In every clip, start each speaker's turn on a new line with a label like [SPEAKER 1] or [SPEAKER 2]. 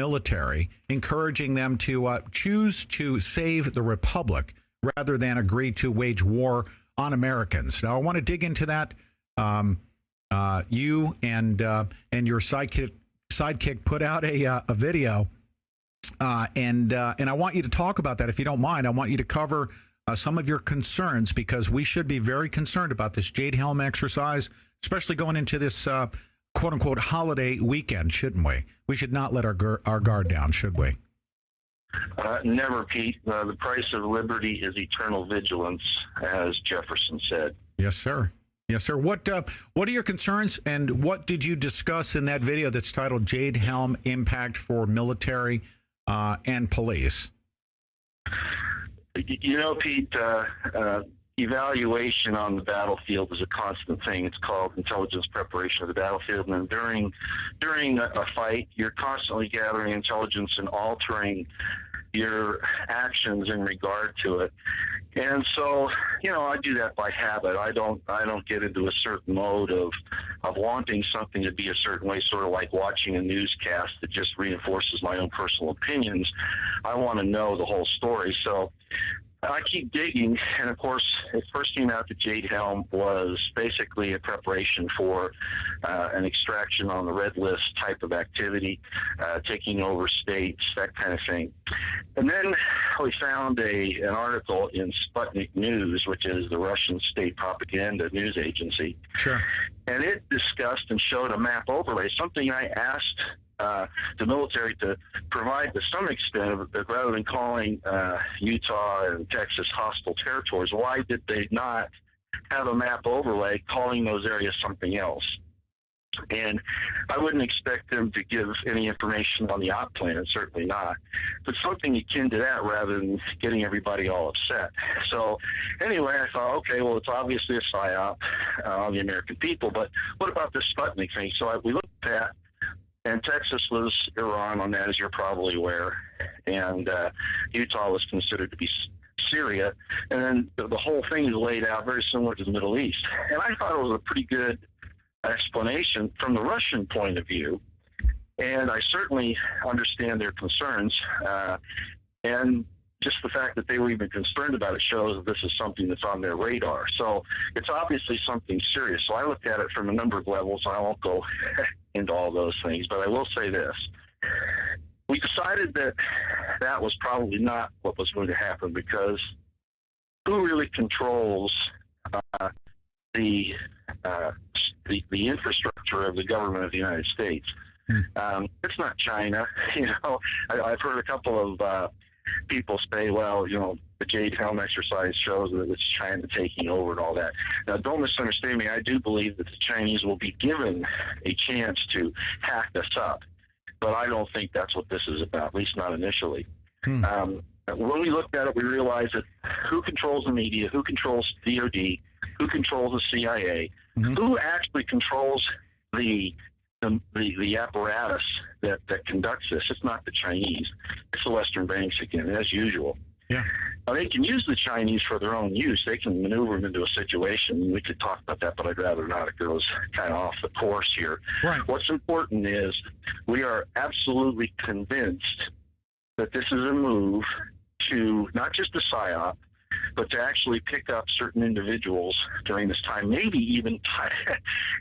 [SPEAKER 1] military, encouraging them to choose to save the republic rather than agree to wage war on Americans. Now, I want to dig into that. You and your sidekick put out a video, and I want you to talk about that if you don't mind. I want you to cover some of your concerns, because we should be very concerned about this Jade HELM exercise, especially going into this quote unquote holiday weekend, shouldn't we? We should not let our guard down, should we?
[SPEAKER 2] Never, Pete. The price of liberty is eternal vigilance, as Jefferson said.
[SPEAKER 1] Yes, sir. Yes, sir. What are your concerns, and what did you discuss in that video that's titled Jade HELM Impact for Military and Police?
[SPEAKER 2] You know, Pete, evaluation on the battlefield is a constant thing. It's called intelligence preparation of the battlefield. And during a fight, you're constantly gathering intelligence and altering your actions in regard to it. And so, you know, I do that by habit. I don't get into a certain mode of wanting something to be a certain way, sort of like watching a newscast that just reinforces my own personal opinions. I want to know the whole story. So I keep digging, and of course, it first came out that Jade HELM was basically a preparation for an extraction on the red list type of activity, taking over states, that kind of thing. And then we found an article in Sputnik News, which is the Russian state propaganda news agency.
[SPEAKER 1] Sure.
[SPEAKER 2] And it discussed and showed a map overlay, something I asked the military to provide to some extent, rather than calling Utah and Texas hostile territories. Why did they not have a map overlay calling those areas something else? And I wouldn't expect them to give any information on the op plan, certainly not, but something akin to that rather than getting everybody all upset. So anyway, I thought, okay, well, it's obviously a psyop on the American people, but what about this Sputnik thing? So we looked at that. And Texas was Iran on that, as you're probably aware, and Utah was considered to be Syria, and then the whole thing is laid out very similar to the Middle East. And I thought it was a pretty good explanation from the Russian point of view, and I certainly understand their concerns, and just the fact that they were even concerned about it shows that this is something that's on their radar. So it's obviously something serious. So I looked at it from a number of levels. I won't go into all those things, but I will say this. We decided that that was probably not what was going to happen, because who really controls the infrastructure of the government of the United States? It's not China. You know, I've heard a couple of people say, well, you know, the Jade HELM exercise shows that it's China taking over and all that. Now, don't misunderstand me. I do believe that the Chinese will be given a chance to hack us up, but I don't think that's what this is about, at least not initially. When we looked at it, we realized that who controls the media, who controls DOD, who controls the CIA, who actually controls the apparatus that conducts this. It's not the Chinese. It's the Western banks again, as usual.
[SPEAKER 1] Yeah.
[SPEAKER 2] Now, they can use the Chinese for their own use. They can maneuver them into a situation. We could talk about that, but I'd rather not. It goes kind of off the course here.
[SPEAKER 1] Right.
[SPEAKER 2] What's important is we are absolutely convinced that this is a move to not just a PSYOP, but to actually pick up certain individuals during this time, maybe even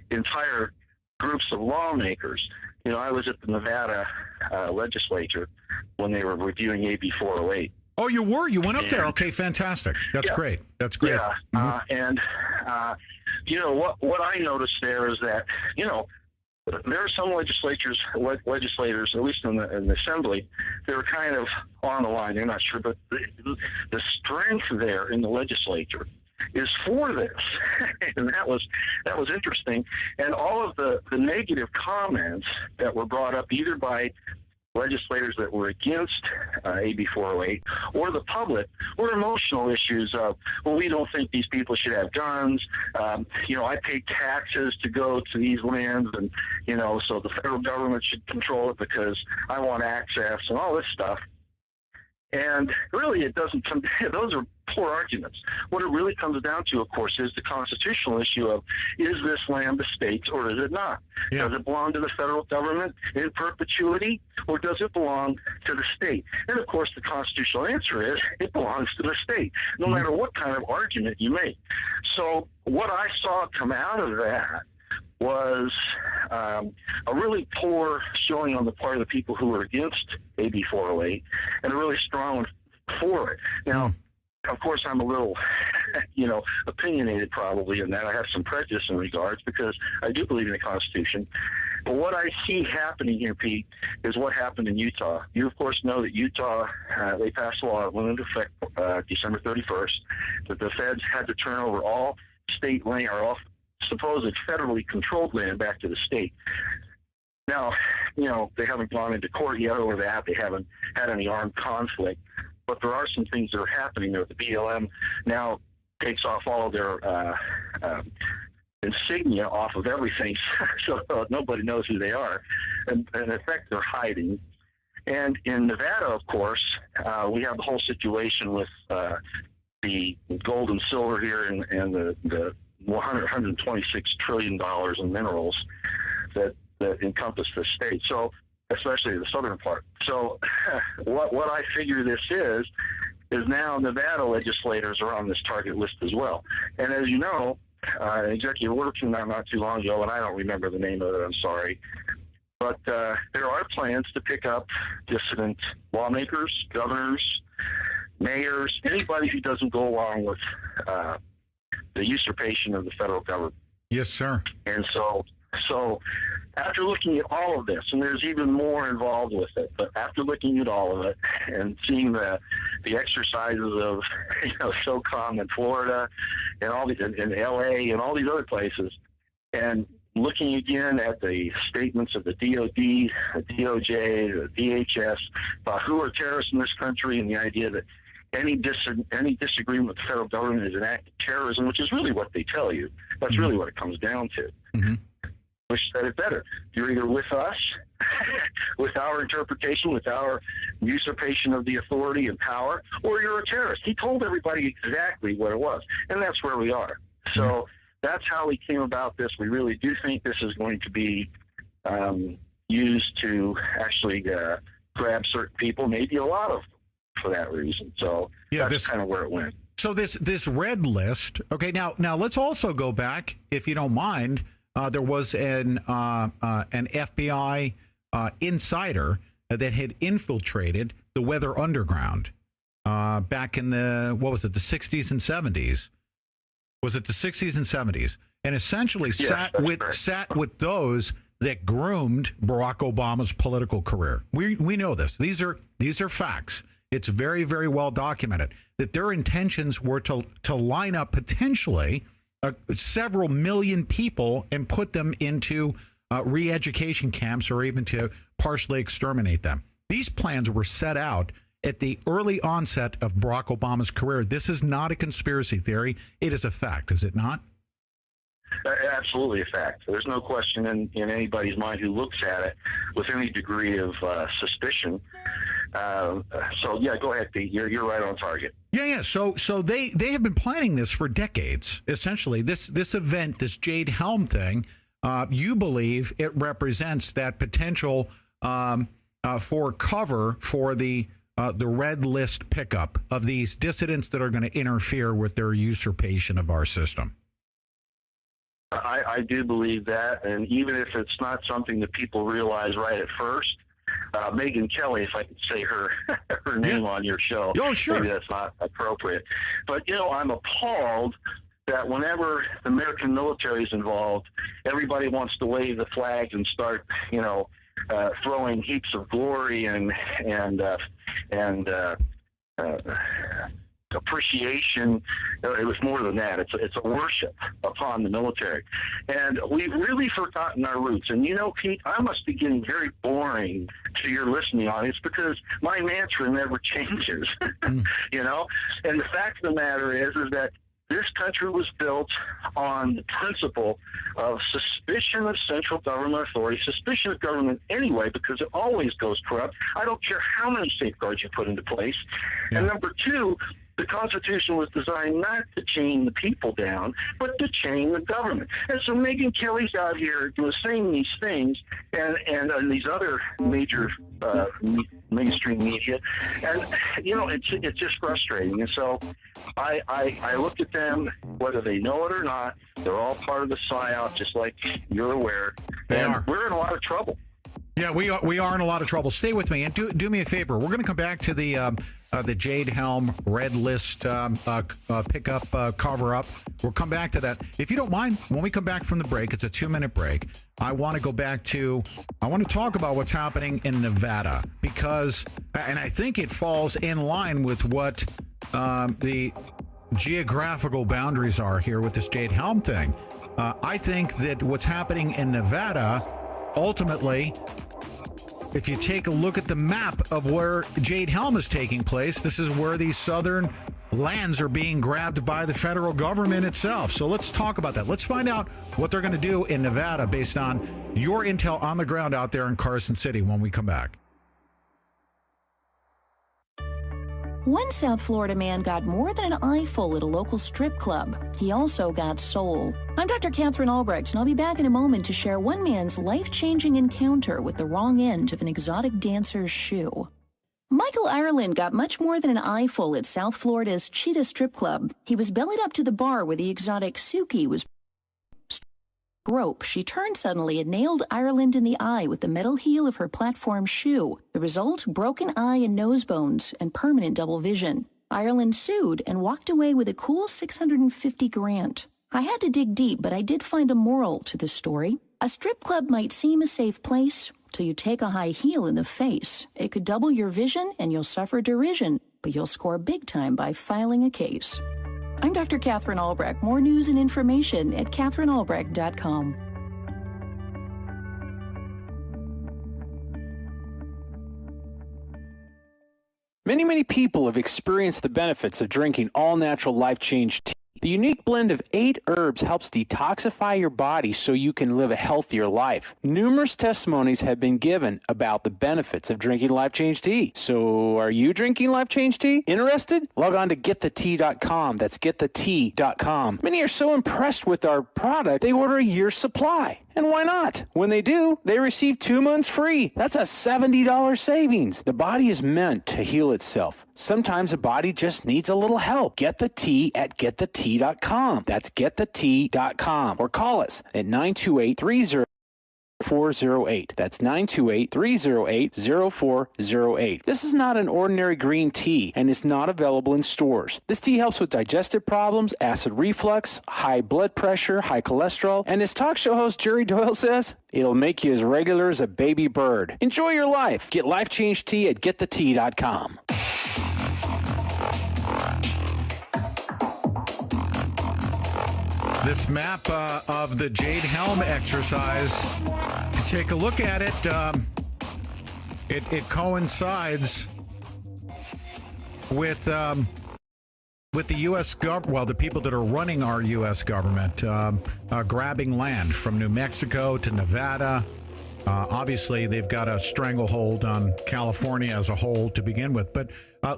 [SPEAKER 2] entire groups of lawmakers. You know, I was at the Nevada legislature when they were reviewing AB 408.
[SPEAKER 1] Oh, you were? You went up there? Okay, fantastic. That's great. That's great.
[SPEAKER 2] Yeah, you know, what I noticed there is that, you know, there are some legislators, at least in the assembly, they were kind of on the line. They're not sure, but the strength there in the legislature is for this, and that was interesting. And all of the negative comments that were brought up either by legislators that were against AB 408 or the public were emotional issues of, well, we don't think these people should have guns. You know, I pay taxes to go to these lands, and, you know, so the federal government should control it because I want access and all this stuff. And really, it doesn't come. Those are poor arguments. What it really comes down to, of course, is the constitutional issue of, is this land the state's or is it not?
[SPEAKER 1] Yeah.
[SPEAKER 2] Does it belong to the federal government in perpetuity, or does it belong to the state? And of course, the constitutional answer is it belongs to the state, no matter what kind of argument you make. So what I saw come out of that was a really poor showing on the part of the people who were against AB 408 and a really strong one for it. Now, of course, I'm a little, opinionated probably in that. I have some prejudice in regards because I do believe in the Constitution. But what I see happening here, Pete, is what happened in Utah. You, of course, know that Utah, they passed a law that went into effect December 31st, that the feds had to turn over all state land or all supposed federally controlled land back to the state. Now, they haven't gone into court yet over that. They haven't had any armed conflict. But there are some things that are happening there. The BLM now takes off all of their insignia off of everything, so nobody knows who they are. And in effect, they're hiding. And in Nevada, of course, we have the whole situation with the gold and silver here and the $126 trillion in minerals that encompass the state. So, especially the southern part. So what I figure this is now Nevada legislators are on this target list as well. And as you know, an executive order came out not too long ago, and I don't remember the name of it, I'm sorry. But there are plans to pick up dissident lawmakers, governors, mayors, anybody who doesn't go along with the usurpation of the federal government.
[SPEAKER 1] Yes, sir.
[SPEAKER 2] And so after looking at all of this, and there's even more involved with it, but after looking at all of it and seeing the exercises of SOCOM in Florida and all these in LA and all these other places, and looking again at the statements of the DOD, the DOJ, the DHS about who are terrorists in this country, and the idea that any disagreement with the federal government is an act of terrorism, which is really what they tell you. That's really what it comes down to.
[SPEAKER 1] Mm-hmm.
[SPEAKER 2] Wish said it better. You're either with us, with our interpretation, with our usurpation of the authority and power, or you're a terrorist. He told everybody exactly what it was, and that's where we are. So that's how we came about this. We really do think this is going to be used to actually grab certain people, maybe a lot of them, for that reason. So that's kind of where it went.
[SPEAKER 1] So this red list. Okay, now let's also go back, if you don't mind. There was an FBI insider that had infiltrated the Weather Underground back in the 60s and 70s. Was it the 60s and 70s? And essentially sat with those that groomed Barack Obama's political career. We know this. These are facts. It's very, very well documented that their intentions were to line up potentially several million people and put them into re-education camps or even to partially exterminate them. These plans were set out at the early onset of Barack Obama's career. This is not a conspiracy theory. It is a fact, is it not?
[SPEAKER 2] Absolutely a fact. There's no question in anybody's mind who looks at it with any degree of suspicion. So yeah, go ahead, Pete. You're right on target.
[SPEAKER 1] Yeah. So they have been planning this for decades. Essentially, this event, this Jade HELM thing, you believe it represents that potential for cover for the red list pickup of these dissidents that are going to interfere with their usurpation of our system.
[SPEAKER 2] I do believe that, and even if it's not something that people realize right at first, Megyn Kelly, if I could say her name on your show.
[SPEAKER 1] Oh, sure.
[SPEAKER 2] Maybe that's not appropriate. But, I'm appalled that whenever the American military is involved, everybody wants to wave the flags and start, throwing heaps of glory and appreciation. It was more than that. It's a worship upon the military. And we've really forgotten our roots. And Pete, I must be getting very boring to your listening audience because my mantra never changes. And the fact of the matter is that This country was built on the principle of suspicion of central government authority, suspicion of government anyway, because it always goes corrupt. I don't care how many safeguards you put into place.
[SPEAKER 1] Yeah.
[SPEAKER 2] And number two, the Constitution was designed not to chain the people down, but to chain the government. And so Megyn Kelly's out here saying these things, and these other major mainstream media, and it's just frustrating. And so I looked at them, whether they know it or not. They're all part of the psyop, just like you're aware. We're in a lot of trouble.
[SPEAKER 1] Yeah, we are in a lot of trouble. Stay with me and do me a favor. We're going to come back to the Jade HELM red list pickup cover up. We'll come back to that. If you don't mind, when we come back from the break, it's a 2-minute break. I want to talk about what's happening in Nevada because, and I think it falls in line with what the geographical boundaries are here with this Jade HELM thing. I think that what's happening in Nevada, ultimately, if you take a look at the map of where Jade HELM is taking place, this is where these southern lands are being grabbed by the federal government itself. So let's talk about that. Let's find out what they're going to do in Nevada based on your intel on the ground out there in Carson City when we come back.
[SPEAKER 3] One South Florida man got more than an eyeful at a local strip club. He also got soul. I'm Dr. Catherine Albrecht, and I'll be back in a moment to share one man's life-changing encounter with the wrong end of an exotic dancer's shoe. Michael Ireland got much more than an eyeful at South Florida's Cheetah Strip Club. He was bellied up to the bar where the exotic Suki was rope. She turned suddenly and nailed Ireland in the eye with the metal heel of her platform shoe. The result, broken eye and nose bones and permanent double vision. Ireland sued and walked away with a cool $650,000. I had to dig deep, but I did find a moral to the story. A strip club might seem a safe place till you take a high heel in the face. It could double your vision and you'll suffer derision, but you'll score big time by filing a case. I'm Dr. Catherine Albrecht. More news and information at catherinealbrecht.com.
[SPEAKER 4] Many people have experienced the benefits of drinking all-natural Life Change tea. The unique blend of 8 herbs helps detoxify your body so you can live a healthier life. Numerous testimonies have been given about the benefits of drinking Life Change tea. So are you drinking Life Change tea? Interested? Log on to getthetea.com. That's getthetea.com. Many are so impressed with our product, they order a year's supply. And why not? When they do, they receive 2 months free. That's a $70 savings. The body is meant to heal itself. Sometimes the body just needs a little help. Get the tea at getthetea.com. That's getthetea.com. Or call us at 928-30. 408. That's 928-308-0408. This is not an ordinary green tea and is not available in stores. This tea helps with digestive problems, acid reflux, high blood pressure, high cholesterol, and as talk show host Jerry Doyle says, it'll make you as regular as a baby bird. Enjoy your life. Get Life Change tea at getthetea.com.
[SPEAKER 1] This map of the Jade HELM exercise, take a look at it. It coincides with the U.S. government, well, the people that are running our U.S. government, grabbing land from New Mexico to Nevada. Obviously, they've got a stranglehold on California as a whole to begin with. But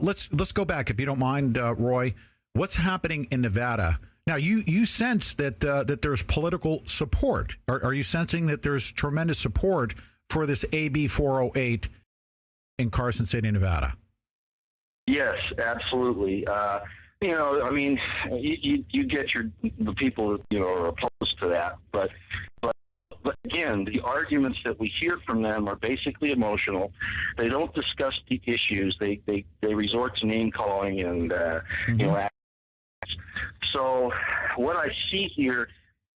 [SPEAKER 1] let's go back, if you don't mind, Roy. What's happening in Nevada? Now, you sense that there's political support. Are you sensing that there's tremendous support for this AB 408 in Carson City, Nevada?
[SPEAKER 2] Yes, absolutely. I mean, you get the people are opposed to that, but again, the arguments that we hear from them are basically emotional. They don't discuss the issues. They resort to name calling and So what I see here,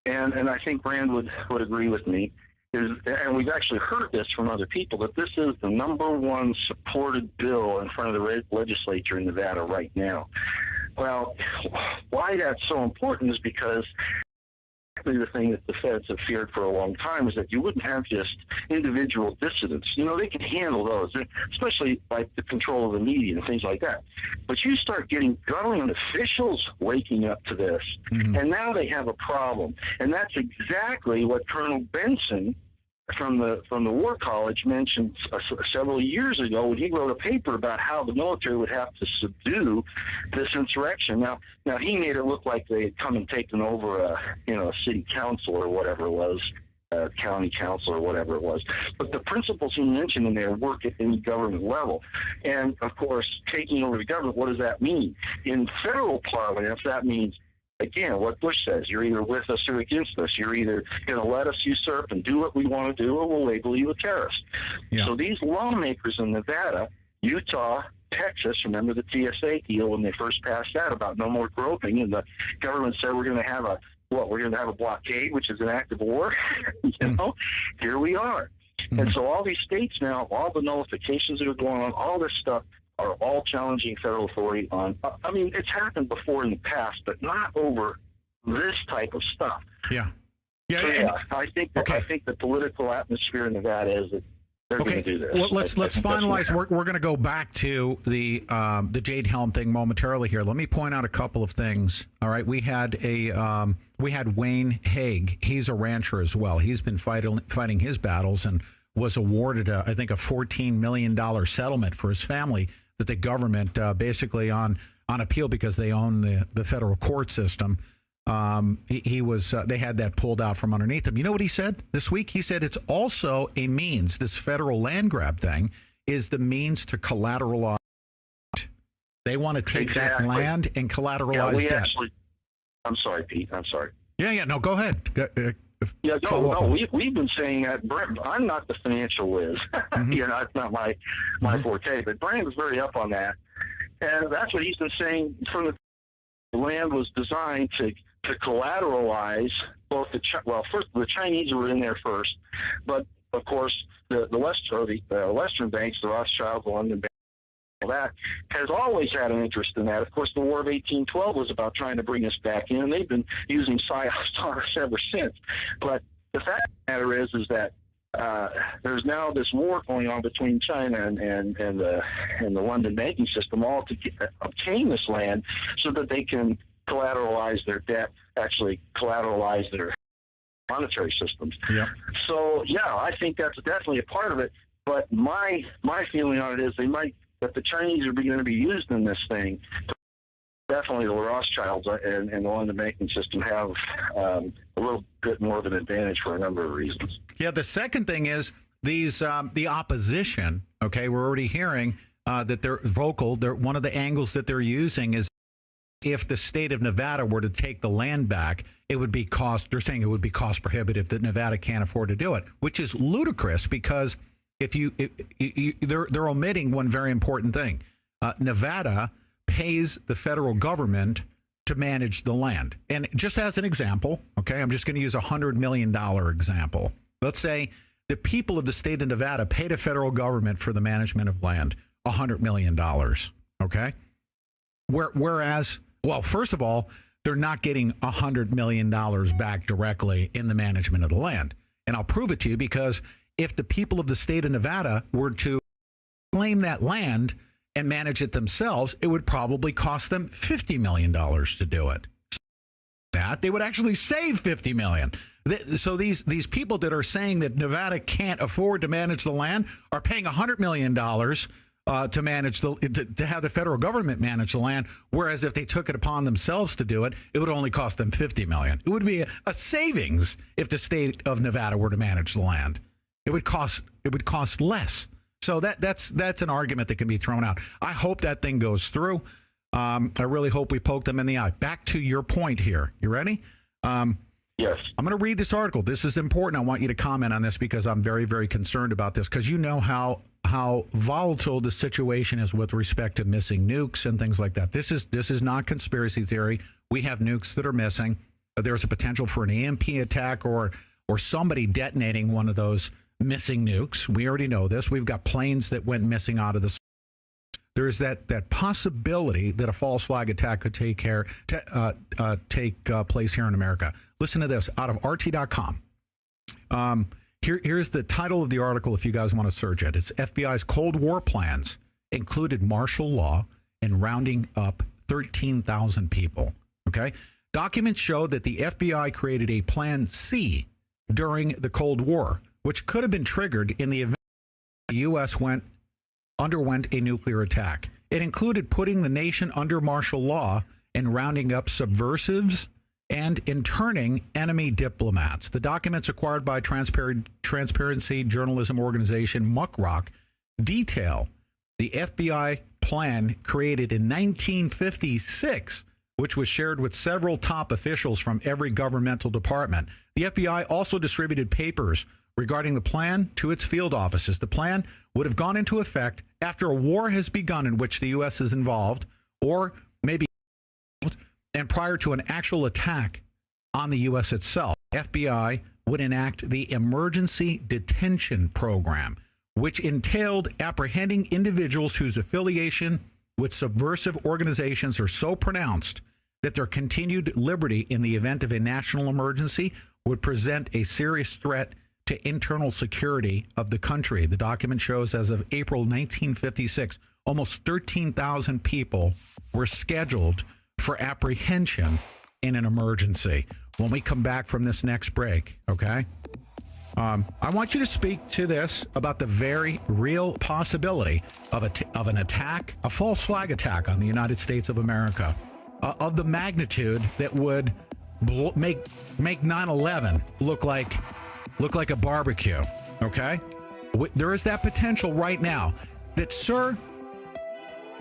[SPEAKER 2] and I think Brand would agree with me, is, and we've actually heard this from other people, that this is the #1 supported bill in front of the legislature in Nevada right now. Well, why that's so important is because exactly the thing that the feds have feared for a long time, is that you wouldn't have just individual dissidents. You know, they can handle those, especially like the control of the media and things like that. But you start getting government officials waking up to this, and now they have a problem. And that's exactly what Colonel Benson from the War College mentioned several years ago when he wrote a paper about how the military would have to subdue this insurrection. Now he made it look like they had come and taken over a city council or whatever it was, county council or whatever it was. But the principles he mentioned in there work at any government level. And of course, taking over the government, what does that mean? In federal parlance, that means, again, what Bush says, you're either with us or against us. You're either going to let us usurp and do what we want to do, or we'll label you a terrorist. Yeah. So these lawmakers in Nevada, Utah, Texas, remember the TSA deal when they first passed that about no more groping, and the government said we're going to have a blockade, which is an act of war. Here we are. And so all these states now, all the nullifications that are going on, all this stuff, are all challenging federal authority on. I mean, it's happened before in the past, but not over this type of stuff.
[SPEAKER 1] Yeah.
[SPEAKER 2] Yeah. So, yeah, I think the political atmosphere in Nevada is that they're going to do this.
[SPEAKER 1] Well, let's finalize. We're going to go back to the Jade HELM thing momentarily here. Let me point out a couple of things. All right, we had Wayne Haig. He's a rancher as well. He's been fighting his battles and was awarded I think a $14 million settlement for his family that the government basically on appeal, because they own the federal court system. He was they had that pulled out from underneath him. You know what he said this week? He said it's also a means. This federal land grab thing is the means to collateralize. They want to take that land and collateralize debt.
[SPEAKER 2] I'm sorry, Pete. I'm sorry.
[SPEAKER 1] Yeah. No, go ahead.
[SPEAKER 2] We've been saying that. I'm not the financial whiz. It's not my forte. But Brand was very up on that, and that's what he's been saying. From the land was designed to collateralize both first the Chinese were in there first, but of course the Western banks, the Rothschild, the London Bank, all that has always had an interest in that. Of course, the War of 1812 was about trying to bring us back in, and they've been using psyops on us ever since. But the fact of the matter is that there's now this war going on between China and the London banking system, all to obtain this land so that they can collateralize their debt, actually collateralize their monetary systems. Yeah. So I think that's definitely a part of it. But my feeling on it is that the Chinese are going to be used in this thing. Definitely the Rothschilds and the London banking system have a little bit more of an advantage for a number of reasons.
[SPEAKER 1] Yeah, the second thing is the opposition, okay, we're already hearing that they're vocal. One of the angles that they're using is if the state of Nevada were to take the land back, they're saying it would be cost prohibitive, that Nevada can't afford to do it, which is ludicrous because they're omitting one very important thing. Nevada pays the federal government to manage the land. And just as an example, okay, I'm just going to use $100 million example. Let's say the people of the state of Nevada pay the federal government for the management of land $100 million, okay? Whereas, well, first of all, they're not getting $100 million back directly in the management of the land. And I'll prove it to you, because if the people of the state of Nevada were to claim that land and manage it themselves, it would probably cost them $50 million to do it. That they would actually save $50 million. So these people that are saying that Nevada can't afford to manage the land are paying $100 million to manage to have the federal government manage the land. Whereas if they took it upon themselves to do it, it would only cost them $50 million. It would be a savings if the state of Nevada were to manage the land. It would cost less. So that's an argument that can be thrown out. I hope that thing goes through. I really hope we poke them in the eye. Back to your point here. You ready?
[SPEAKER 2] Yes.
[SPEAKER 1] I'm going to read this article. This is important. I want you to comment on this because I'm very, very concerned about this, because you know how volatile the situation is with respect to missing nukes and things like that. This is not conspiracy theory. We have nukes that are missing. There's a potential for an EMP attack or somebody detonating one of those missing nukes. We already know this. We've got planes that went missing out of the. There's that possibility that a false flag attack could take place here in America. Listen to this out of RT.com. Here's the title of the article if you guys want to search it. It's FBI's Cold War plans included martial law and rounding up 13,000 people. Okay? Documents show that the FBI created a Plan C during the Cold War, which could have been triggered in the event the U.S. underwent a nuclear attack. It included putting the nation under martial law and rounding up subversives and interning enemy diplomats. The documents acquired by transparency journalism organization Muckrock detail the FBI plan created in 1956, which was shared with several top officials from every governmental department. The FBI also distributed papers regarding the plan to its field offices. The plan would have gone into effect after a war has begun in which the U.S. is involved, or maybe and prior to an actual attack on the U.S. itself. FBI would enact the Emergency Detention Program, which entailed apprehending individuals whose affiliation with subversive organizations are so pronounced that their continued liberty in the event of a national emergency would present a serious threat to internal security of the country. The document shows as of April 1956, almost 13,000 people were scheduled for apprehension in an emergency. When we come back from this next break, okay? I want you to speak to this about the very real possibility of an attack, a false flag attack on the United States of America, of the magnitude that would make 9/11 look like a barbecue. Okay, there is that potential right now. That, sir.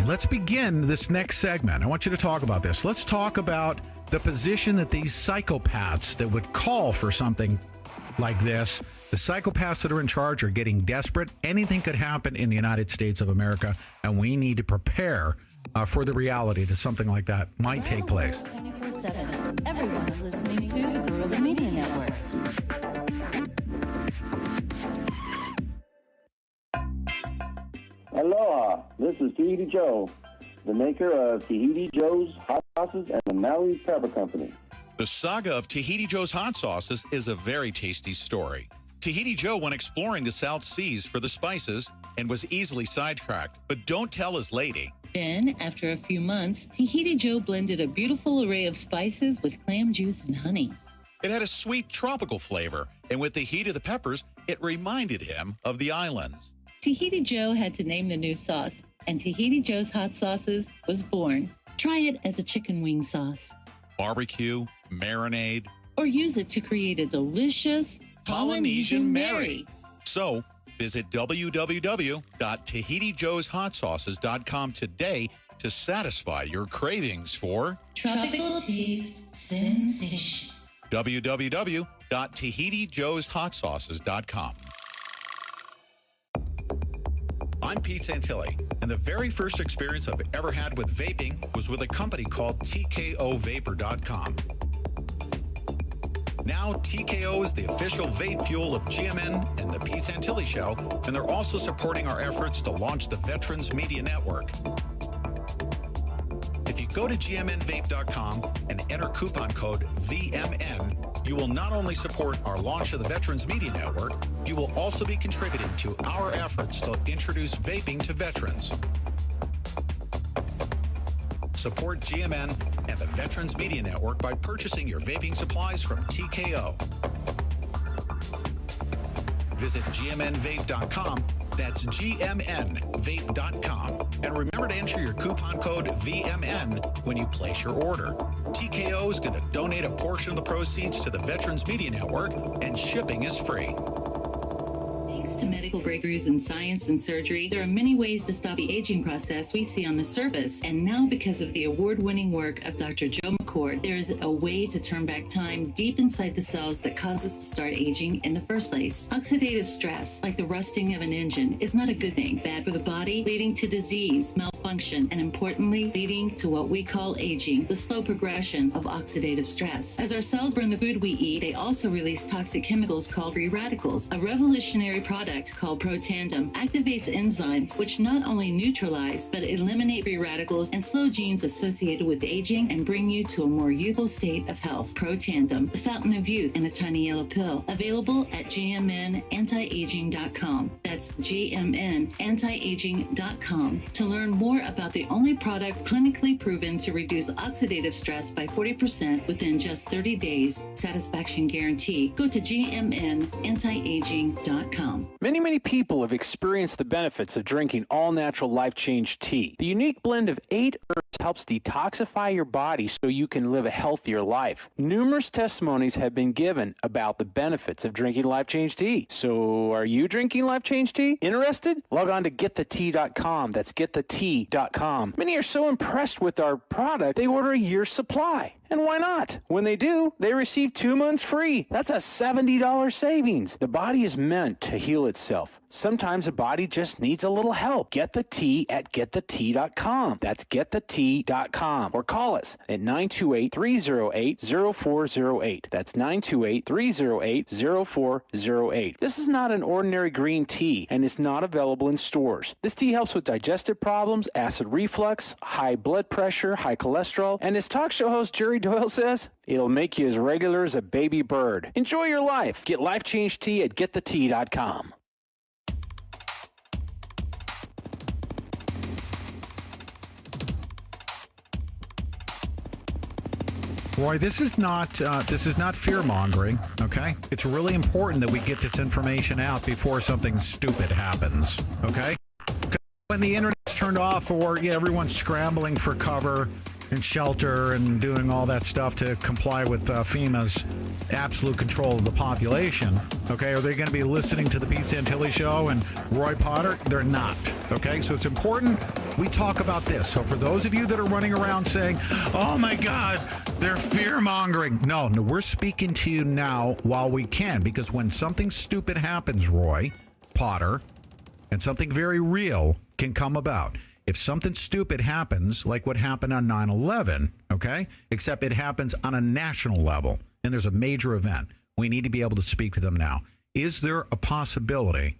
[SPEAKER 1] Let's begin this next segment. I want you to talk about this. Let's talk about the position that these psychopaths that would call for something like this, the psychopaths that are in charge are getting desperate. Anything could happen in the United States of America, and we need to prepare for the reality that something like that might take place.
[SPEAKER 5] 24/7. Everyone is listening to the Guerrilla Media Network.
[SPEAKER 6] Aloha, this is Tahiti Joe, the maker of Tahiti Joe's Hot Sauces and the Maui Pepper Company.
[SPEAKER 7] The saga of Tahiti Joe's hot sauces is a very tasty story. Tahiti Joe went exploring the South Seas for the spices and was easily sidetracked, but don't tell his lady.
[SPEAKER 5] Then, after a few months, Tahiti Joe blended a beautiful array of spices with clam juice and honey.
[SPEAKER 7] It had a sweet tropical flavor, and with the heat of the peppers, it reminded him of the islands.
[SPEAKER 5] Tahiti Joe had to name the new sauce, and Tahiti Joe's Hot Sauces was born. Try it as a chicken wing sauce.
[SPEAKER 7] Barbecue, marinade,
[SPEAKER 5] or use it to create a delicious Polynesian Mary.
[SPEAKER 7] So, visit www.tahitijoeshotsauces.com today to satisfy your cravings for
[SPEAKER 5] tropical taste sensation.
[SPEAKER 7] www.tahitijoeshotsauces.com. I'm Pete Santilli, and the very first experience I've ever had with vaping was with a company called TKOVapor.com. Now, TKO is the official vape fuel of GMN and the Pete Santilli Show, and they're also supporting our efforts to launch the Veterans Media Network. If you go to gmnvape.com and enter coupon code VMN, you will not only support our launch of the Veterans Media Network, you will also be contributing to our efforts to introduce vaping to veterans. Support GMN and the Veterans Media Network by purchasing your vaping supplies from TKO. Visit gmnvape.com. That's gmnvape.com. And remember to enter your coupon code VMN when you place your order. TKO is going to donate a portion of the proceeds to the Veterans Media Network, and shipping is free.
[SPEAKER 5] Thanks to medical breakthroughs in science and surgery, there are many ways to stop the aging process we see on the surface. And now, because of the award-winning work of Dr. Joe McCord, there is a way to turn back time deep inside the cells that cause us to start aging in the first place. Oxidative stress, like the rusting of an engine, is not a good thing. Bad for the body, leading to disease, malfunction, and importantly, leading to what we call aging, the slow progression of oxidative stress. As our cells burn the food we eat, they also release toxic chemicals called free radicals. A revolutionary product called Protandem activates enzymes which not only neutralize but eliminate free radicals and slow genes associated with aging and bring you to to a more youthful state of health. Pro Tandem, the fountain of youth in a tiny yellow pill. Available at gmnantiaging.com. That's gmnantiaging.com to learn more about the only product clinically proven to reduce oxidative stress by 40% within just 30 days. Satisfaction guarantee. Go to gmnantiaging.com.
[SPEAKER 4] Many people have experienced the benefits of drinking all-natural Life Change tea. The unique blend of 8 herbs helps detoxify your body so you can live a healthier life. Numerous testimonies have been given about the benefits of drinking Life Change tea. So are you drinking Life Change tea? Interested? Log on to getthetea.com. That's getthetea.com. Many are so impressed with our product, they order a year's supply. And why not? When they do, they receive 2 months free. That's a $70 savings. The body is meant to heal itself. Sometimes the body just needs a little help. Get the tea at getthetea.com. That's getthetea.com. Or call us at 928-308-0408. That's 928-308-0408. This is not an ordinary green tea and is not available in stores. This tea helps with digestive problems, acid reflux, high blood pressure, high cholesterol, and as talk show host Jerry Doyle says, it'll make you as regular as a baby bird. Enjoy your life. Get Life Change tea at getthetea.com.
[SPEAKER 1] Roy, this is not fear-mongering, okay? It's really important that we get this information out before something stupid happens, okay? When the internet's turned off or everyone's scrambling for cover and shelter and doing all that stuff to comply with FEMA's absolute control of the population, okay? Are they going to be listening to the Pete Santilli Show and Roy Potter? They're not, okay? So it's important we talk about this. So for those of you that are running around saying, oh my God, they're fear-mongering. No, we're speaking to you now while we can, because when something stupid happens, Roy Potter, and something very real can come about. If something stupid happens, like what happened on 9/11, okay, except it happens on a national level, and there's a major event, we need to be able to speak to them now. Is there a possibility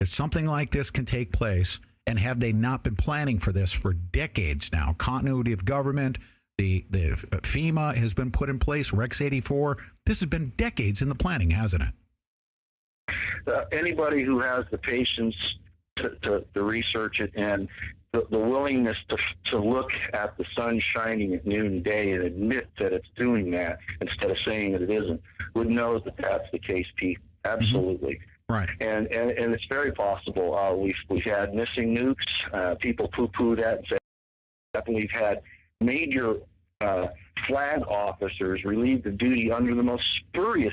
[SPEAKER 1] that something like this can take place, and have they not been planning for this for decades now? Continuity of government, the FEMA has been put in place, Rex 84. This has been decades in the planning, hasn't it?
[SPEAKER 2] Anybody who has the patience to research it and the willingness to look at the sun shining at noonday and admit that it's doing that instead of saying that it isn't would know that that's the case, Pete. Absolutely.
[SPEAKER 1] Mm-hmm. Right.
[SPEAKER 2] And it's very possible. We've had missing nukes. People poo-poo that and say that. We've had major flag officers relieved of duty under the most spurious,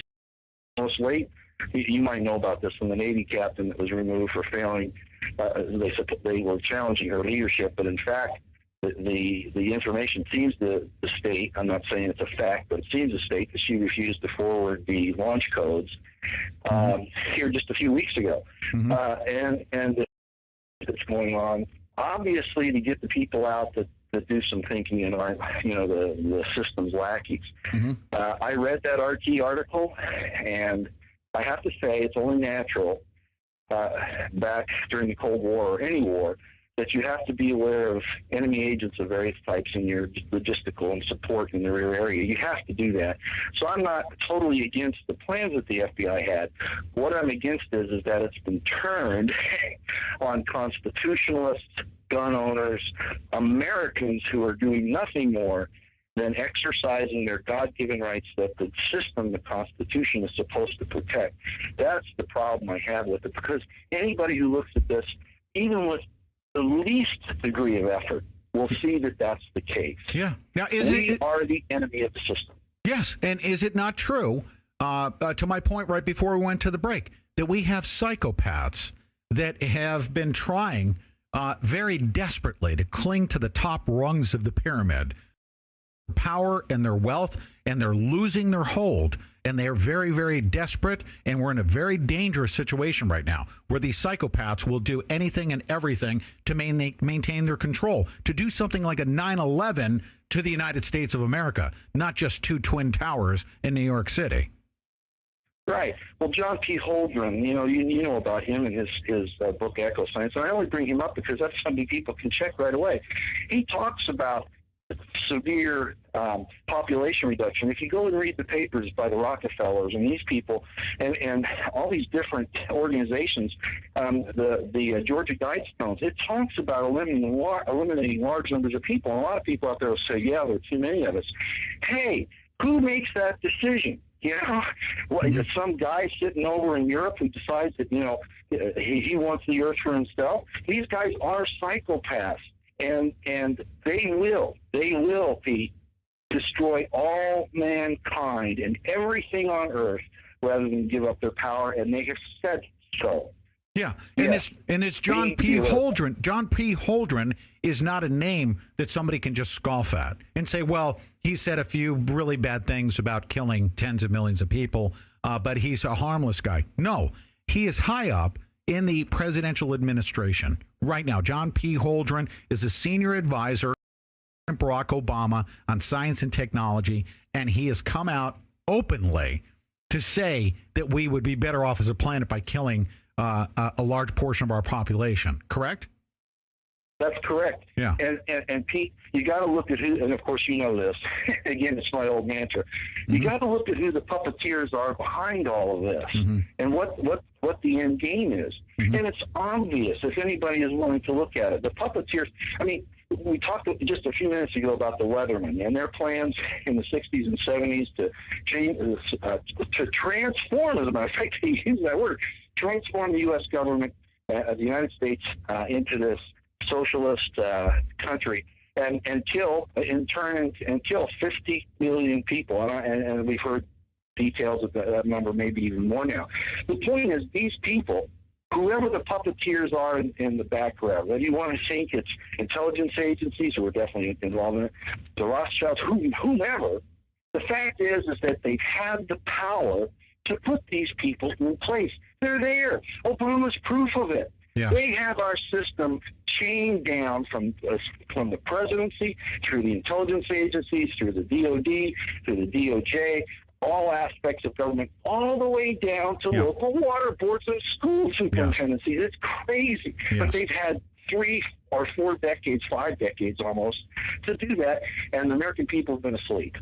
[SPEAKER 2] most late. You might know about this from the Navy captain that was removed for failing. They were challenging her leadership, but in fact, the information seems to state, I'm not saying it's a fact, but it seems to state that she refused to forward the launch codes here just a few weeks ago. Mm-hmm. And it's going on, obviously, to get the people out that do some thinking and aren't, the system's lackeys. Mm-hmm. I read that RT article, and I have to say it's only natural back during the Cold War or any war that you have to be aware of enemy agents of various types in your logistical and support in the rear area. You have to do that. So I'm not totally against the plans that the FBI had. What I'm against is that it's been turned on constitutionalists, gun owners, Americans who are doing nothing more than exercising their God-given rights that the system, the Constitution, is supposed to protect. That's the problem I have with it, because anybody who looks at this, even with the least degree of effort, will see that that's the case.
[SPEAKER 1] Yeah. Now,
[SPEAKER 2] we are the enemy of the system.
[SPEAKER 1] Yes, and is it not true, to my point right before we went to the break, that we have psychopaths that have been trying very desperately to cling to the top rungs of the pyramid, power and their wealth, and they're losing their hold, and they're very, very desperate, and we're in a very dangerous situation right now where these psychopaths will do anything and everything to maintain their control, to do something like a 9/11 to the United States of America, not just 2 twin towers in New York City.
[SPEAKER 2] Right. Well, John P. Holdren, you know about him and his book Echo Science, and I only bring him up because that's something people can check right away. He talks about severe population reduction. If you go and read the papers by the Rockefellers and these people and all these different organizations, the Georgia Guidestones, it talks about eliminating large numbers of people. And a lot of people out there will say, yeah, there are too many of us. Hey, who makes that decision? You know, some guy sitting over in Europe who decides that, you know, he wants the earth for himself. These guys are psychopaths, and they will, Pete, destroy all mankind and everything on earth rather than give up their power, and they have said so.
[SPEAKER 1] Yeah, and it's John P. Holdren. John P. Holdren is not a name that somebody can just scoff at and say, well, he said a few really bad things about killing tens of millions of people, but he's a harmless guy. No, he is high up in the presidential administration right now. John P. Holdren is a senior advisor to Barack Obama on science and technology, and he has come out openly to say that we would be better off as a planet by killing a large portion of our population. Correct?
[SPEAKER 2] That's correct.
[SPEAKER 1] Yeah.
[SPEAKER 2] And Pete, you got to look at who, and of course you know this. Again, it's my old mantra. You got to look at who the puppeteers are behind all of this, and what the end game is. And it's obvious if anybody is willing to look at it. The puppeteers. I mean, we talked just a few minutes ago about the Weathermen and their plans in the 60s and 70s to change, to transform. As a matter of fact, they use that word. Transform the U.S. government, the United States, into this socialist country, and kill, in turn, and kill 50 million people. And we've heard details of that number, maybe even more now. The point is, these people, whoever the puppeteers are in the background, whether you want to think it's intelligence agencies who are definitely involved in it, the Rothschilds, whomever, the fact is that they've had the power to put these people in place. They're there. Obama's proof of it. Yes. They have our system chained down from the presidency through the intelligence agencies, through the DOD, through the DOJ, all aspects of government, all the way down to local water boards and school superintendencies. It's crazy. But they've had 3 or 4 decades, 5 decades almost, to do that, and the American people have been asleep.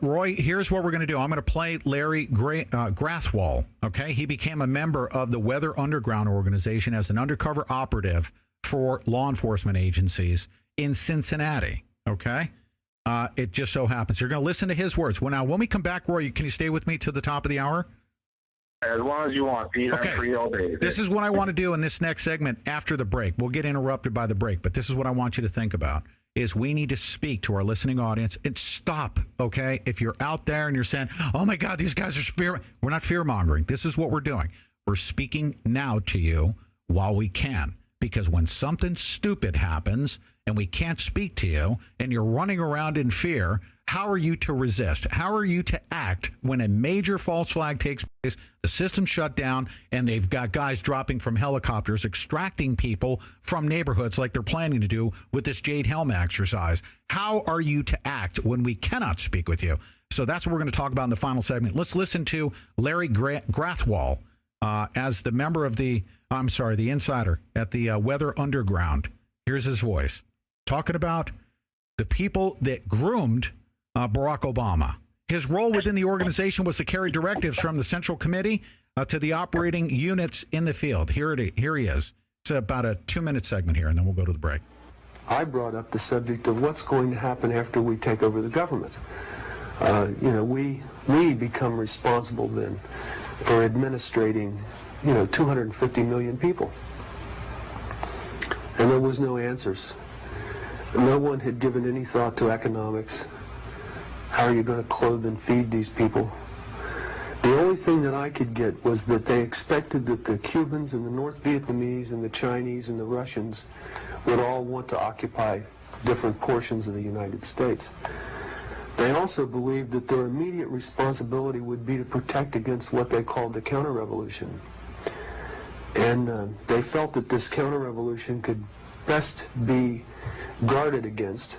[SPEAKER 1] Roy, here's what we're going to do. I'm going to play Larry Grathwohl, okay? He became a member of the Weather Underground organization as an undercover operative for law enforcement agencies in Cincinnati, okay? It just so happens. You're going to listen to his words. When we come back, Roy, can you stay with me to the top of the hour?
[SPEAKER 2] As long as you want, Pete. Okay. I'm free all day.
[SPEAKER 1] This is what I want to do in this next segment after the break. We'll get interrupted by the break, but this is what I want you to think about. Is we need to speak to our listening audience and stop, okay? If you're out there and you're saying, oh my God, these guys are we're not fear-mongering. This is what we're doing. We're speaking now to you while we can, because when something stupid happens and we can't speak to you and you're running around in fear, how are you to resist? How are you to act when a major false flag takes place, the system's shut down, and they've got guys dropping from helicopters, extracting people from neighborhoods like they're planning to do with this Jade HELM exercise? How are you to act when we cannot speak with you? So that's what we're going to talk about in the final segment. Let's listen to Larry Grathwohl as the member of the insider at the Weather Underground. Here's his voice talking about the people that groomed Barack Obama. His role within the organization was to carry directives from the Central Committee to the operating units in the field. Here he is. It's about a 2-minute segment here, and then we'll go to the break.
[SPEAKER 8] I brought up the subject of what's going to happen after we take over the government. We become responsible then for administrating, 250 million people. And there was no answers. No one had given any thought to economics. How are you going to clothe and feed these people? The only thing that I could get was that they expected that the Cubans and the North Vietnamese and the Chinese and the Russians would all want to occupy different portions of the United States. They also believed that their immediate responsibility would be to protect against what they called the counter-revolution. And they felt that this counter-revolution could best be guarded against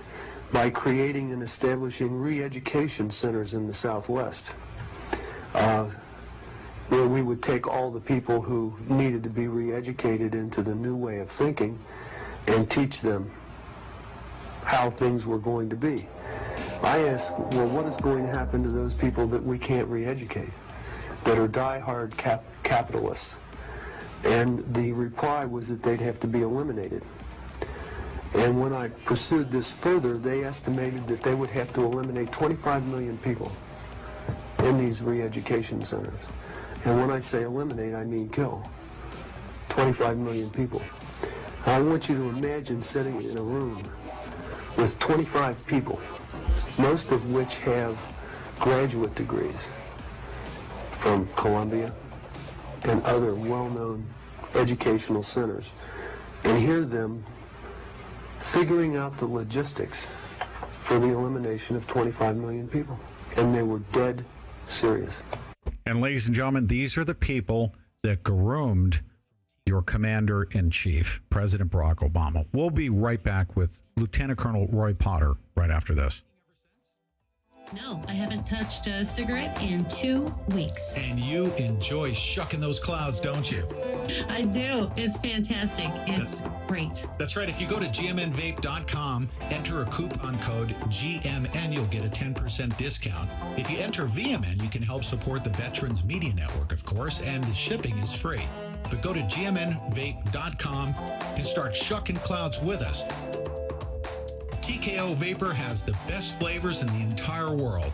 [SPEAKER 8] by creating and establishing re-education centers in the Southwest, where we would take all the people who needed to be re-educated into the new way of thinking and teach them how things were going to be. I asked, well, what is going to happen to those people that we can't re-educate, that are die-hard capitalists? And the reply was that they'd have to be eliminated. And when I pursued this further, they estimated that they would have to eliminate 25 million people in these re-education centers. And when I say eliminate, I mean kill. 25 million people. I want you to imagine sitting in a room with 25 people, most of which have graduate degrees from Columbia and other well-known educational centers, and hear them figuring out the logistics for the elimination of 25 million people. And they were dead serious.
[SPEAKER 1] And ladies and gentlemen, these are the people that groomed your commander-in-chief, President Barack Obama. We'll be right back with Lieutenant Colonel Roy Potter right after this.
[SPEAKER 5] No, I haven't touched a cigarette in 2 weeks.
[SPEAKER 7] And you enjoy shucking those clouds, don't you?
[SPEAKER 5] I do. It's fantastic. It's great.
[SPEAKER 7] That's right. If you go to gmnvape.com, enter a coupon code GMN, you'll get a 10% discount. If you enter VMN, you can help support the Veterans Media Network, of course, and the shipping is free. But go to gmnvape.com and start shucking clouds with us. TKO Vapor has the best flavors in the entire world.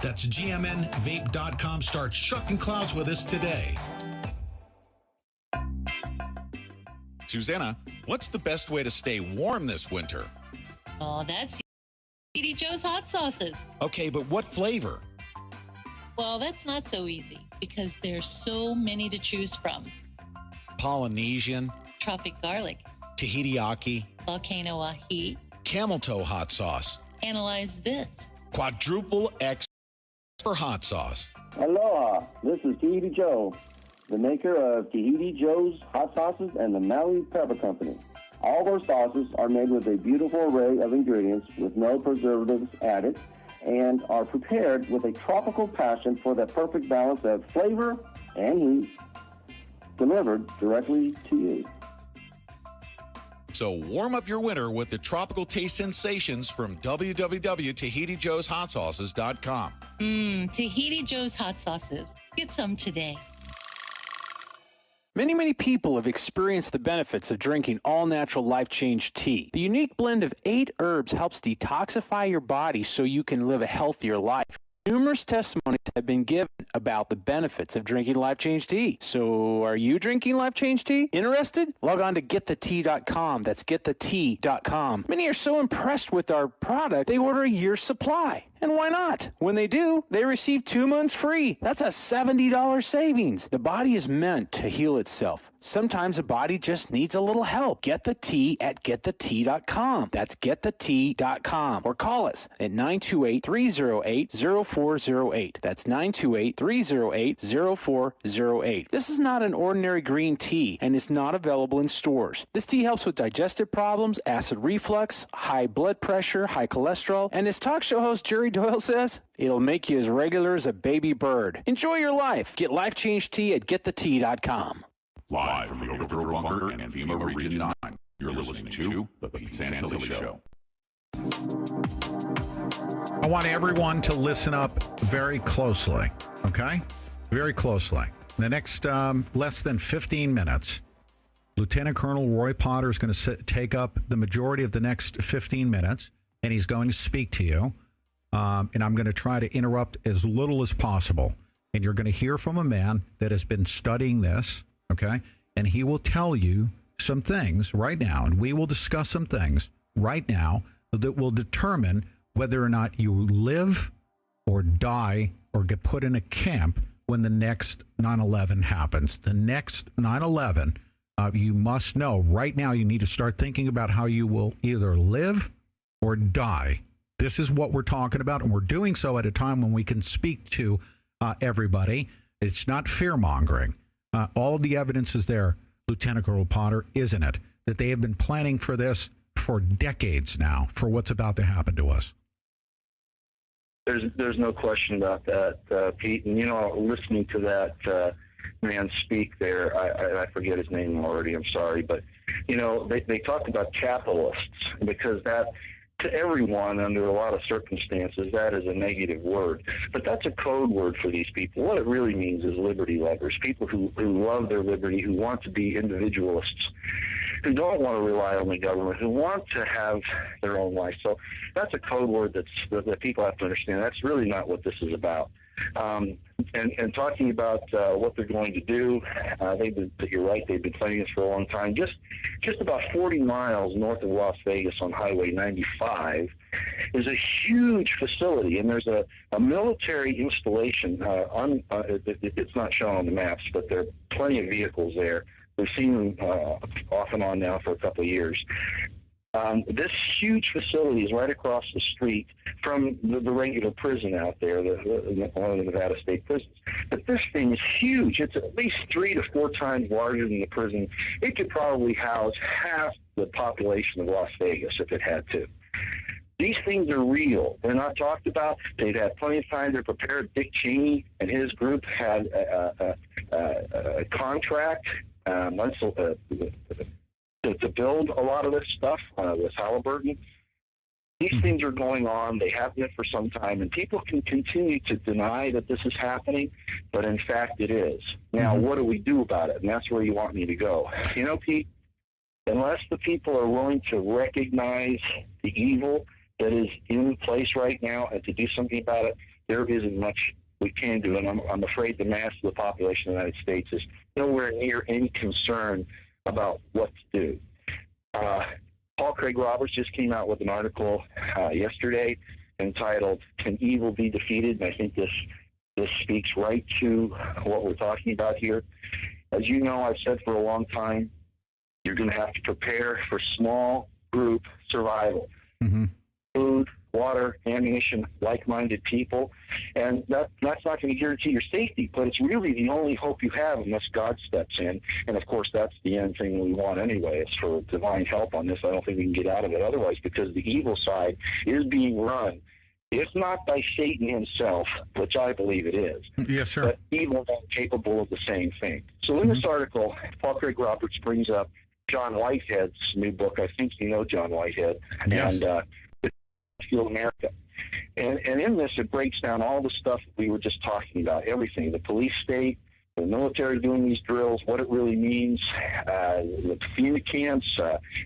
[SPEAKER 7] That's gmnvape.com. Start shucking clouds with us today.
[SPEAKER 9] Susanna, what's the best way to stay warm this winter?
[SPEAKER 5] Oh, that's THD Joe's hot sauces.
[SPEAKER 9] Okay, but what flavor?
[SPEAKER 5] Well, that's not so easy because there's so many to choose from.
[SPEAKER 9] Polynesian,
[SPEAKER 5] Tropic garlic,
[SPEAKER 9] Tahiti Aki,
[SPEAKER 5] volcano ahi.
[SPEAKER 9] camel toe hot sauce,
[SPEAKER 5] Analyze this.
[SPEAKER 9] quadruple X for hot sauce.
[SPEAKER 6] Aloha, this is Tahiti Joe, the maker of Tahiti Joe's Hot Sauces and the Maui Pepper Company. All of our sauces are made with a beautiful array of ingredients with no preservatives added and are prepared with a tropical passion for that perfect balance of flavor and heat delivered directly to you.
[SPEAKER 9] So warm up your winter with the tropical taste sensations from www.TahitiJoesHotSauces.com.
[SPEAKER 5] Tahiti Joe's hot sauces. Get some today.
[SPEAKER 4] Many people have experienced the benefits of drinking all-natural Life Change tea. The unique blend of 8 herbs helps detoxify your body so you can live a healthier life. Numerous testimonies have been given about the benefits of drinking Life Change tea. So are you drinking Life Change tea? Interested? Log on to getthetea.com. That's getthetea.com. Many are so impressed with our product, they order a year's supply. And why not? When they do, they receive 2 months free. That's a $70 savings. The body is meant to heal itself. Sometimes the body just needs a little help. Get the tea at getthetea.com. That's getthetea.com. Or call us at 928-308-0408. That's 928-308-0408. This is not an ordinary green tea and is not available in stores. This tea helps with digestive problems, acid reflux, high blood pressure, high cholesterol, and as talk show host Jerry Doyle says, it'll make you as regular as a baby bird. Enjoy your life. Get Life Change tea at getthetea.com.
[SPEAKER 10] Live from the Overthrow Bunker and FEMA Region 9, you're listening to The Pete Santilli Show.
[SPEAKER 1] I want everyone to listen up very closely, okay? Very closely. In the next less than 15 minutes, Lieutenant Colonel Roy Potter is going to take up the majority of the next 15 minutes, and he's going to speak to you. And I'm going to try to interrupt as little as possible. And you're going to hear from a man that has been studying this, okay? And he will tell you some things right now, and we will discuss some things right now that will determine whether or not you live or die or get put in a camp when the next 9/11 happens. The next 9/11, you must know right now you need to start thinking about how you will either live or die. This is what we're talking about, and we're doing so at a time when we can speak to everybody. It's not fear-mongering. All the evidence is there, Lieutenant Colonel Potter, isn't it? That they have been planning for this for decades now, for what's about to happen to us.
[SPEAKER 2] There's no question about that, Pete. And, listening to that man speak there. I forget his name already. I'm sorry, but they talked about capitalists, because that, to everyone under a lot of circumstances, that is a negative word. But that's a code word for these people. What it really means is liberty lovers, people who love their liberty, who want to be individualists, who don't want to rely on the government, who want to have their own life. So that's a code word that people have to understand. That's really not what this is about. And talking about what they're going to do, you're right, they've been planning this for a long time. Just about 40 miles north of Las Vegas on Highway 95 is a huge facility, and there's a military installation. It's not shown on the maps, but there are plenty of vehicles there. We've seen them off and on now for a couple of years. This huge facility is right across the street from the regular prison out there, one of the Nevada state prisons. But this thing is huge. It's at least 3 to 4 times larger than the prison. It could probably house half the population of Las Vegas if it had to. These things are real. They're not talked about. They've had plenty of time to prepare. Dick Cheney and his group had a contract to build a lot of this stuff with Halliburton. These things are going on. They have been for some time, and people can continue to deny that this is happening, but in fact it is. Now, what do we do about it? And that's where you want me to go. Pete, unless the people are willing to recognize the evil that is in place right now and to do something about it, there isn't much we can do. And I'm afraid the mass of the population of the United States is nowhere near any concern about what to do. Paul Craig Roberts just came out with an article yesterday entitled "Can Evil Be Defeated?" And I think this speaks right to what we're talking about here. As you know, I've said for a long time, you're going to have to prepare for small group survival. Food, water, ammunition, like-minded people, and that's not going to guarantee your safety, but it's really the only hope you have unless God steps in. And of course, that's the end thing we want anyway. It's for divine help on this. I don't think we can get out of it otherwise, because the evil side is being run, if not by Satan himself, which I believe it is.
[SPEAKER 1] Yes, sir.
[SPEAKER 2] But evil is capable of the same thing. So in this article, Paul Craig Roberts brings up John Whitehead's new book. I think you know John Whitehead.
[SPEAKER 1] Yes.
[SPEAKER 2] And Fuel America. And in this, it breaks down all the stuff we were just talking about, everything, the police state, the military doing these drills, what it really means, the FEMA camps,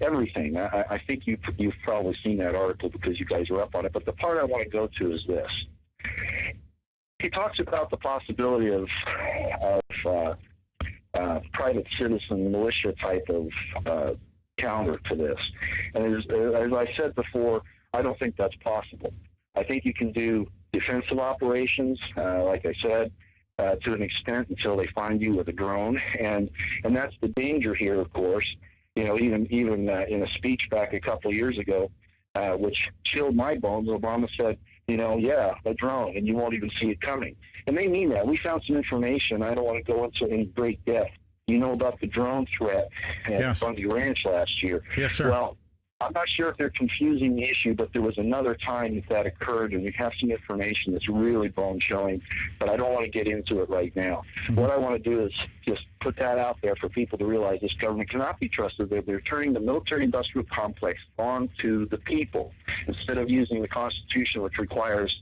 [SPEAKER 2] everything. I think you've probably seen that article because you guys are up on it. But the part I want to go to is this. He talks about the possibility of private citizen militia type of counter to this. And as I said before, I don't think that's possible. I think you can do defensive operations, like I said, to an extent until they find you with a drone, and that's the danger here. Of course, even in a speech back a couple of years ago, which chilled my bones, Obama said, yeah, a drone, and you won't even see it coming. And they mean that. We found some information. I don't want to go into any great depth. You know about the drone threat at Bundy Ranch last year.
[SPEAKER 1] Yes, sir.
[SPEAKER 2] Well, I'm not sure if they're confusing the issue, but there was another time that occurred, and we have some information that's really bone-showing, but I don't want to get into it right now. What I want to do is just put that out there for people to realize this government cannot be trusted. They're turning the military-industrial complex onto the people instead of using the Constitution, which requires,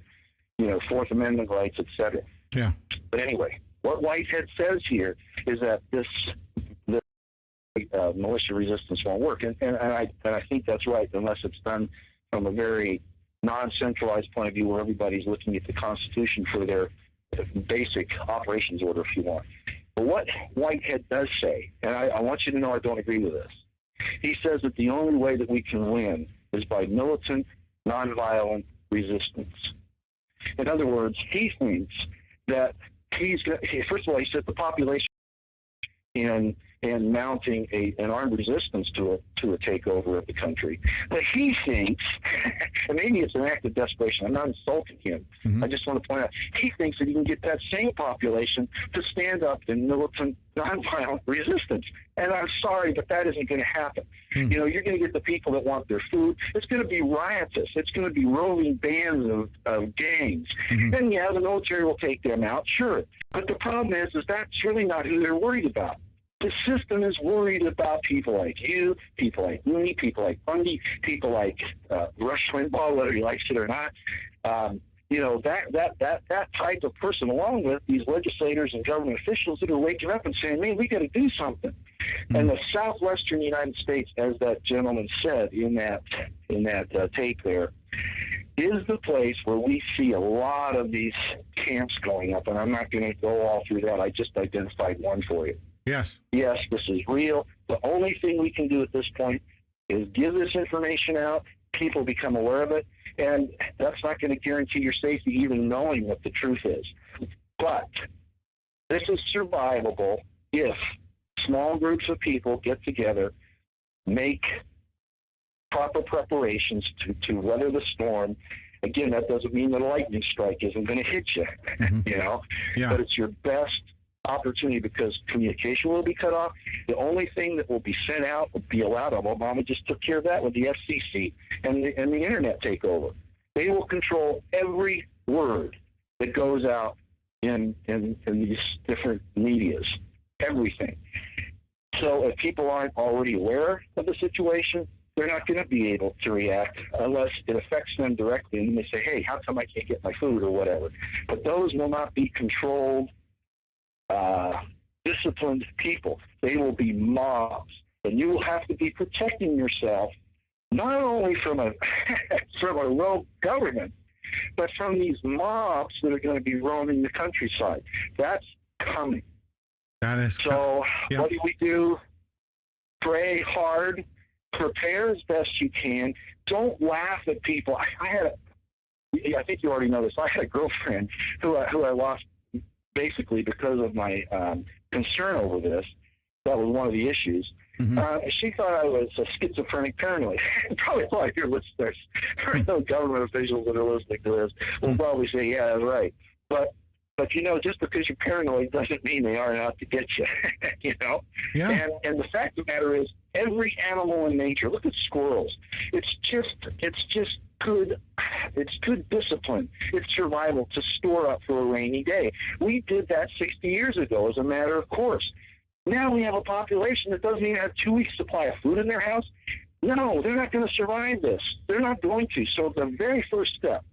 [SPEAKER 2] Fourth Amendment rights, et cetera.
[SPEAKER 1] Yeah.
[SPEAKER 2] But anyway, what Whitehead says here is that the militia resistance won't work, and I think that's right, unless it's done from a very non-centralized point of view where everybody's looking at the Constitution for their basic operations order, if you want. But what Whitehead does say, and I want you to know I don't agree with this, he says that the only way that we can win is by militant, nonviolent resistance. In other words, he thinks that first of all, he said the population and mounting an armed resistance to a takeover of the country. But he thinks, and maybe it's an act of desperation, I'm not insulting him, I just want to point out, he thinks that he can get that same population to stand up in militant, nonviolent resistance. And I'm sorry, but that isn't going to happen. You know, you're going to get the people that want their food. It's going to be riotous. It's going to be roving bands of gangs. And yeah, the military will take them out, sure. But the problem is that's really not who they're worried about. The system is worried about people like you, people like me, people like Bundy, people like Rush Limbaugh, whether he likes it or not. You know, that type of person, along with these legislators and government officials that are waking up and saying, man, we got to do something. And the southwestern United States, as that gentleman said in that tape there, is the place where we see a lot of these camps going up. And I'm not going to go all through that. I just identified one for you.
[SPEAKER 1] Yes.
[SPEAKER 2] Yes, this is real. The only thing we can do at this point is give this information out. People become aware of it. And that's not going to guarantee your safety, even knowing what the truth is. But this is survivable if small groups of people get together, make proper preparations to weather the storm. Again, that doesn't mean that a lightning strike isn't going to hit you, you know, but it's your best opportunity because communication will be cut off. The only thing that will be sent out will be allowed. Obama just took care of that with the FCC and the internet takeover. They will control every word that goes out in these different medias, everything. So if people aren't already aware of the situation, they're not going to be able to react unless it affects them directly and they say, hey, how come I can't get my food or whatever. But those will not be controlled, disciplined people. They will be mobs. And you will have to be protecting yourself not only from a rogue government, but from these mobs that are going to be roaming the countryside. That's coming.
[SPEAKER 1] That is
[SPEAKER 2] so. What do? Pray hard. Prepare as best you can. Don't laugh at people. I think you already know this. I had a girlfriend who I lost basically because of my concern over this. That was one of the issues. She thought I was a schizophrenic paranoid. Probably a lot of your listeners, or no government officials that are listening to this, will probably say, yeah, that's right. But you know, just because you're paranoid doesn't mean they aren't out to get you. You know?
[SPEAKER 1] Yeah.
[SPEAKER 2] And the fact of the matter is, every animal in nature, look at squirrels. It's just good. It's good discipline. It's survival to store up for a rainy day. We did that 60 years ago as a matter of course. Now we have a population that doesn't even have 2 weeks' supply of food in their house. No, they're not going to survive this. They're not going to. So the very first step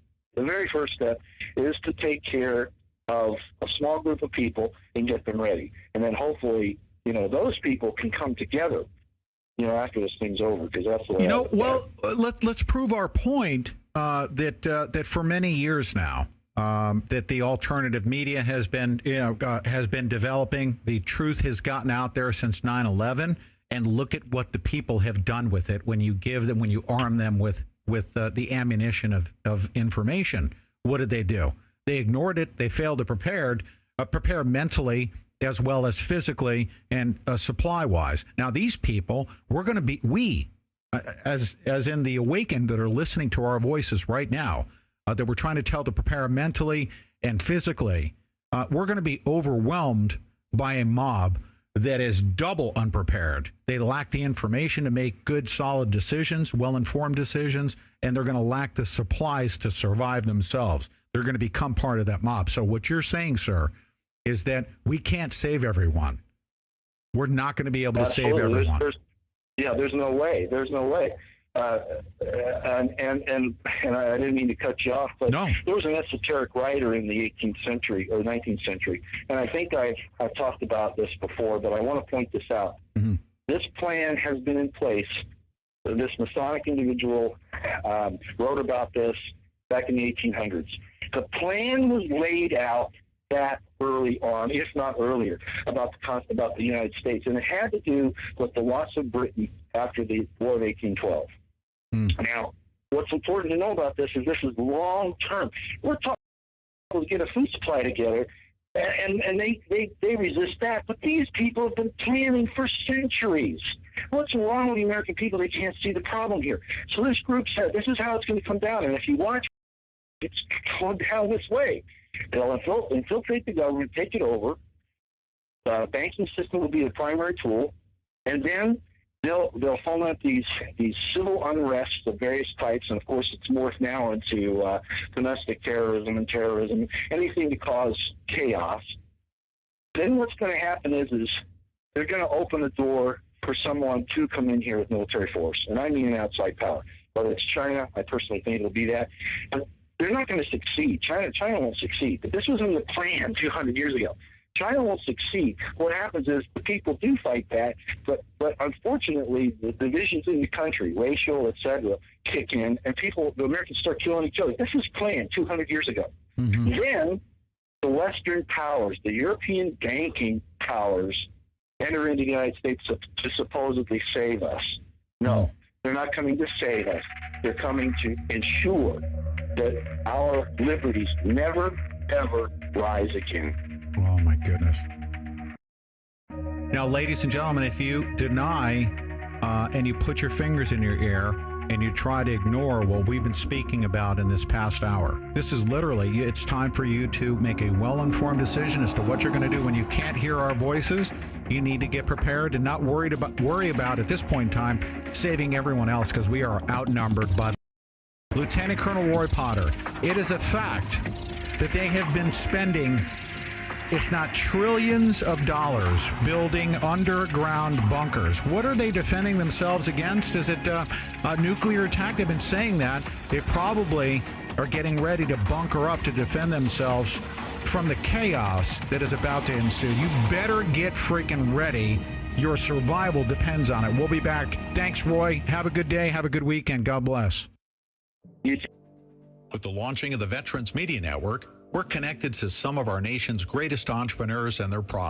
[SPEAKER 2] is to take care of a small group of people and get them ready. And then hopefully, you know, those people can come together, you know, after this thing's over, because that's the way.
[SPEAKER 1] You know, let's prove our point that for many years now, that the alternative media has been developing. The truth has gotten out there since 9/11, and look at what the people have done with it when you arm them with the ammunition of information. What did they do? They ignored it. They failed to prepare mentally as well as physically and supply-wise. Now, these people, as in the awakened that are listening to our voices right now, that we're trying to tell to prepare mentally and physically, we're going to be overwhelmed by a mob that is double unprepared. They lack the information to make good, solid decisions, well-informed decisions, and they're going to lack the supplies to survive themselves. They're going to become part of that mob. So what you're saying, sir, is that we can't save everyone. We're not going to be able to save everyone.
[SPEAKER 2] There's no way. There's no way. And I didn't mean to cut you off, but there was an esoteric writer in the 18th century or 19th century, and I think I've talked about this before, but I want to point this out. This plan has been in place. This Masonic individual wrote about this back in the 1800s. The plan was laid out that early on, if not earlier, about the United States, and it had to do with the loss of Britain after the War of 1812. Now, what's important to know about this is long term. We're talking to get a food supply together, and they resist that. But these people have been planning for centuries. What's wrong with the American people? They can't see the problem here. So this group said, this is how it's going to come down. And if you watch, it's going down this way. They'll infiltrate the government, take it over. The banking system will be the primary tool. And then they'll foment these civil unrests of various types, and of course it's morphed now into domestic terrorism and terrorism, anything to cause chaos. Then what's going to happen is they're going to open the door for someone to come in here with military force, and I mean an outside power. Whether it's China, I personally think it'll be that. And they're not going to succeed. China won't succeed. But this was in the plan 200 years ago. China won't succeed. What happens is the people do fight back, but unfortunately the divisions in the country, racial, etc., kick in, and the Americans start killing each other. This was planned 200 years ago. Mm-hmm. Then the Western powers, the European banking powers, enter into the United States to supposedly save us. No, they're not coming to save us. They're coming to ensure that our liberties never, ever rise again.
[SPEAKER 1] Oh, my goodness. Now, ladies and gentlemen, if you deny and you put your fingers in your ear and you try to ignore what we've been speaking about in this past hour, this is literally, it's time for you to make a well-informed decision as to what you're going to do when you can't hear our voices. You need to get prepared and not worry about at this point in time saving everyone else, because we are outnumbered by Lieutenant Colonel Roy Potter. It is a fact that they have been spending, if not trillions of dollars, building underground bunkers. What are they defending themselves against? Is it a nuclear attack? They've been saying that. They probably are getting ready to bunker up to defend themselves from the chaos that is about to ensue. You better get freaking ready. Your survival depends on it. We'll be back. Thanks, Roy. Have a good day. Have a good weekend. God bless.
[SPEAKER 7] With the launching of the Veterans Media Network, we're connected to some of our nation's greatest entrepreneurs and their products.